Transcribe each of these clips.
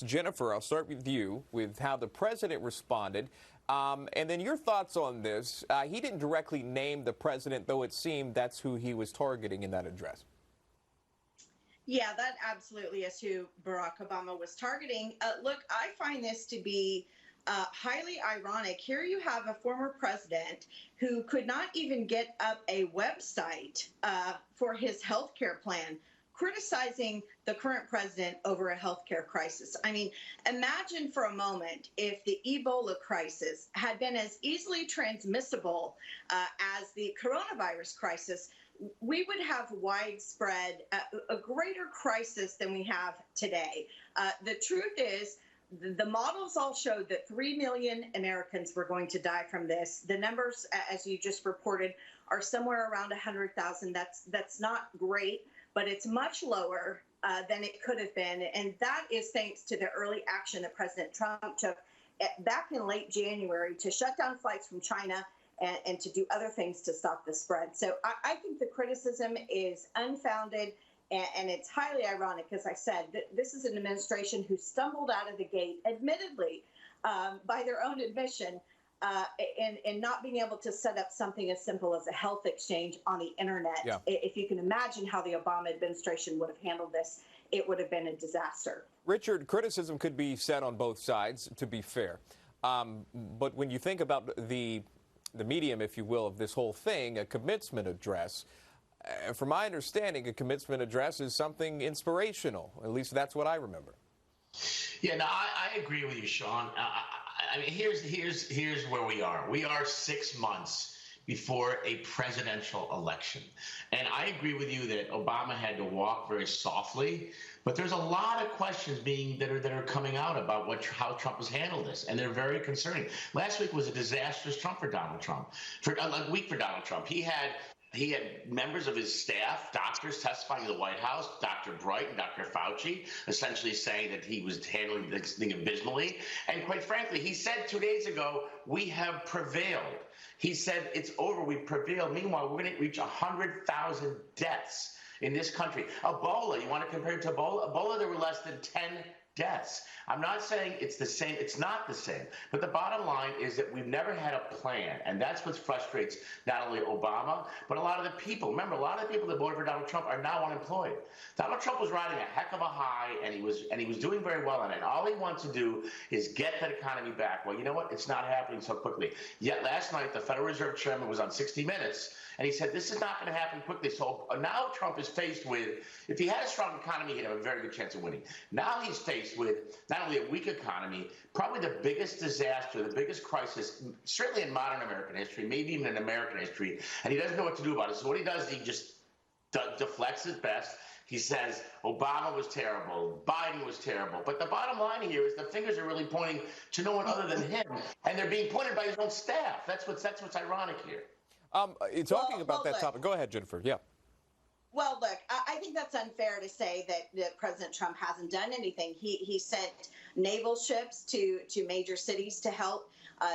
Jennifer, I'll start with you with how the president responded. And then your thoughts on this. He didn't directly name the president, though it seemed that's who he was targeting in that address. Yeah, that absolutely is who Barack Obama was targeting. Look, I find this to be highly ironic. Here you have a former president who could not even get up a website for his health care plan, criticizing the current president over a healthcare crisis. I mean, imagine for a moment if the Ebola crisis had been as easily transmissible as the coronavirus crisis. We would have widespread, a greater crisis than we have today. The truth is, the models all showed that 3 million Americans were going to die from this. The numbers, as you just reported, are somewhere around 100,000. That's not great, but it's much lower than it could have been. And that is thanks to the early action that President Trump took back in late January to shut down flights from China and to do other things to stop the spread. So I think the criticism is unfounded, and it's highly ironic. As I said, this is an administration who stumbled out of the gate, admittedly, by their own admission, in not being able to set up something as simple as a health exchange on the internet. Yeah. If you can imagine how the Obama administration would have handled this, it would have been a disaster. Richard, criticism could be said on both sides, to be fair. But when you think about the medium, if you will, of this whole thing, a commencement address, from my understanding, a commencement address is something inspirational. At least that's what I remember. Yeah, no, I agree with you, Sean. I mean, here's where we are. We are 6 months before a presidential election. And I agree with you that Obama had to walk very softly, but there's a lot of questions that are coming out about how Trump has handled this, and they're very concerning. Last week was a disastrous week for Donald Trump. He had members of his staff, doctors testifying in the White House, Dr. Bright and Dr. Fauci, essentially saying that he was handling this thing abysmally. And quite frankly, he said 2 days ago, we have prevailed. He said it's over, we prevailed. Meanwhile, we're going to reach 100,000 deaths in this country. Ebola, you want to compare it to Ebola? Ebola, there were less than 10 deaths. I'm not saying it's the same. It's not the same. But the bottom line is that we've never had a plan. And that's what frustrates not only Obama, but a lot of the people. Remember, a lot of the people that voted for Donald Trump are now unemployed. Donald Trump was riding a heck of a high, and he was doing very well on it. And all he wants to do is get that economy back. Well, you know what? It's not happening so quickly. Yet last night, the Federal Reserve Chairman was on 60 Minutes, and he said this is not going to happen quickly. So now Trump is faced with, if he had a strong economy, he'd have a very good chance of winning. Now he's faced with not only a weak economy, probably the biggest disaster, the biggest crisis, certainly in modern American history, maybe even in American history, and he doesn't know what to do about it. So what he does, he just deflects at best. He says Obama was terrible, Biden was terrible. But the bottom line here is the fingers are really pointing to no one other than him, and they're being pointed by his own staff. That's what's ironic here. Talking about that topic, go ahead, Jennifer. Yeah. Well, look, I think that's unfair to say that President Trump hasn't done anything. He sent naval ships to major cities to help.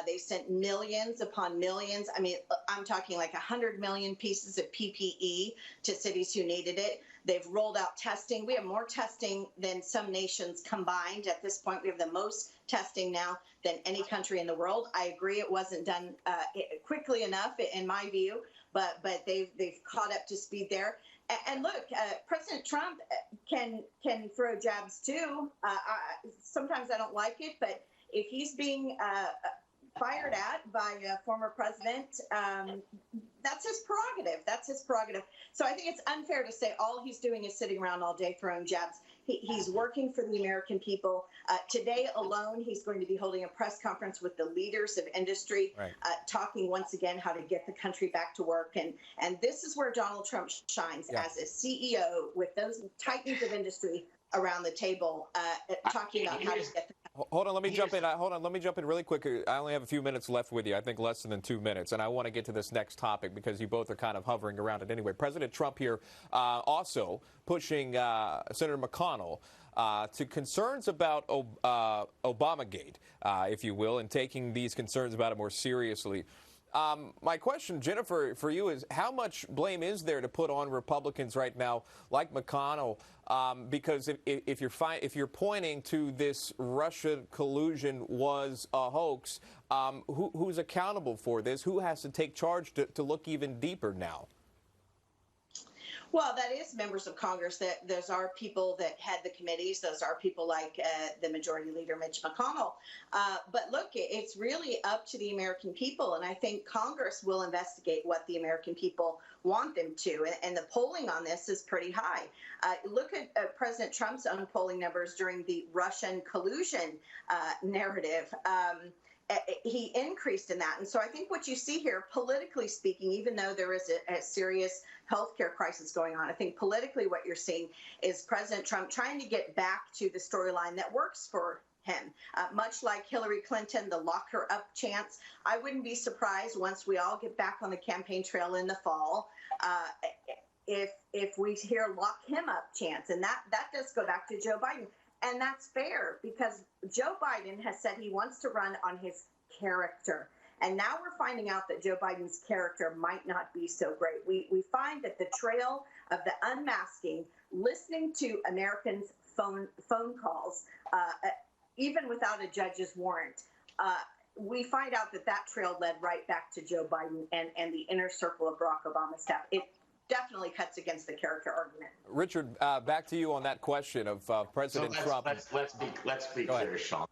They sent millions upon millions. I mean, I'm talking like 100 million pieces of PPE to cities who needed it. They've rolled out testing. We have more testing than some nations combined at this point. We have the most testing now than any country in the world. I agree it wasn't done quickly enough, in my view, but they've caught up to speed there. And look, President Trump can throw jabs too. Sometimes I don't like it, but if he's being fired at by a former president, that's his prerogative. That's his prerogative. So I think it's unfair to say all he's doing is sitting around all day throwing jabs. He's working for the American people. Today alone, he's going to be holding a press conference with the leaders of industry, right, talking once again how to get the country back to work. And this is where Donald Trump shines, yeah, as a CEO with those titans of industry around the table, talking about how to get the Hold on, let me jump in. Let me jump in really quick. I only have a few minutes left with you. I think less than 2 minutes, and I want to get to this next topic because you both are kind of hovering around it anyway. President Trump here also pushing Senator McConnell to concerns about Obamagate, if you will, and taking these concerns about it more seriously. My question, Jennifer, for you is how much blame is there to put on Republicans right now, like McConnell? Because if you're pointing to this Russia collusion was a hoax, who's accountable for this? Who has to take charge to look even deeper now? Well, that is members of Congress. That those are people that head the committees. Those are people like the Majority Leader Mitch McConnell. But look, it's really up to the American people, and I think Congress will investigate what the American people want them to. And the polling on this is pretty high. Look at President Trump's own polling numbers during the Russian collusion narrative. He increased in that. And so I think what you see here, politically speaking, even though there is a serious healthcare crisis going on, I think politically what you're seeing is President Trump trying to get back to the storyline that works for him. Much like Hillary Clinton, the lock her up chance. I wouldn't be surprised once we all get back on the campaign trail in the fall if we hear lock him up chance. And that does go back to Joe Biden. And that's fair because Joe Biden has said he wants to run on his character. And now we're finding out that Joe Biden's character might not be so great. We find that the trail of the unmasking, listening to Americans' phone calls, even without a judge's warrant, we find out that trail led right back to Joe Biden and the inner circle of Barack Obama's staff. It definitely cuts against the character argument. Richard, back to you on that question of President Trump. Let's be clear, Sean.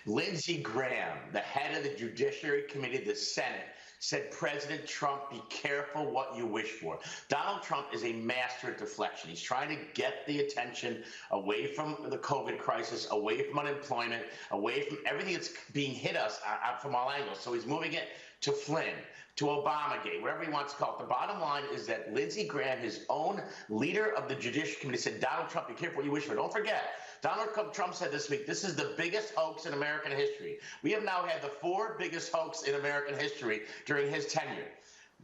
Lindsey Graham, the head of the Judiciary Committee of the Senate, said, President Trump, be careful what you wish for. Donald Trump is a master at deflection. He's trying to get the attention away from the COVID crisis, away from unemployment, away from everything that's being hit us from all angles. So he's moving it to Flynn, to Obamagate, whatever he wants to call it. The bottom line is that Lindsey Graham, his own leader of the Judiciary Committee, said, Donald Trump, be careful what you wish for. Don't forget, Donald Trump said this week, this is the biggest hoax in American history. We have now had the 4 biggest hoax in American history during his tenure.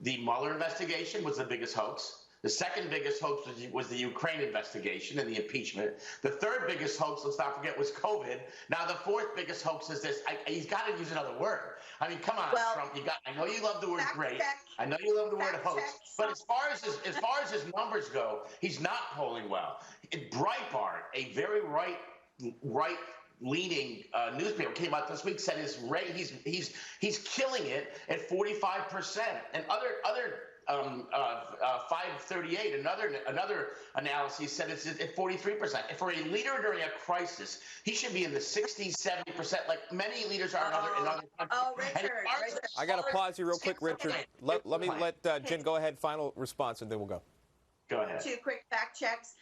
The Mueller investigation was the biggest hoax. The second biggest hoax was the Ukraine investigation and the impeachment. The third biggest hoax, let's not forget, was COVID. Now the fourth biggest hoax is this. He's got to use another word. I mean, come on, Trump. I know you love the word great. I know you love the word hoax. But as far as his numbers go, he's not polling well. Breitbart, a very right-leaning newspaper, came out this week, said he's killing it at 45%, and other 538, another analysis said it's at 43%. And for a leader during a crisis, he should be in the 60s, 70%, like many leaders are in other countries. Oh, Richard. I got to pause you real quick, Richard. Let me let Jen go ahead, final response, and then we'll go. Go ahead. 2 quick fact checks.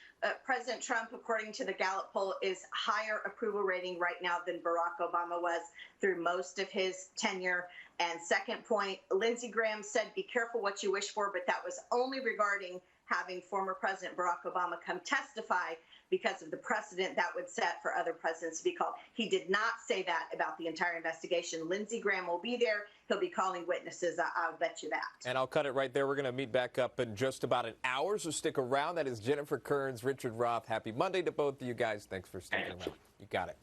President Trump, according to the Gallup poll, is higher approval rating right now than Barack Obama was through most of his tenure. And second point, Lindsey Graham said, be careful what you wish for, but that was only regarding having former President Barack Obama come testify because of the precedent that would set for other presidents to be called. He did not say that about the entire investigation. Lindsey Graham will be there. He'll be calling witnesses. I'll bet you that. And I'll cut it right there. We're going to meet back up in just about an hour, so stick around. That is Jennifer Kearns, Richard Roth. Happy Monday to both of you guys. Thanks for sticking around. You got it.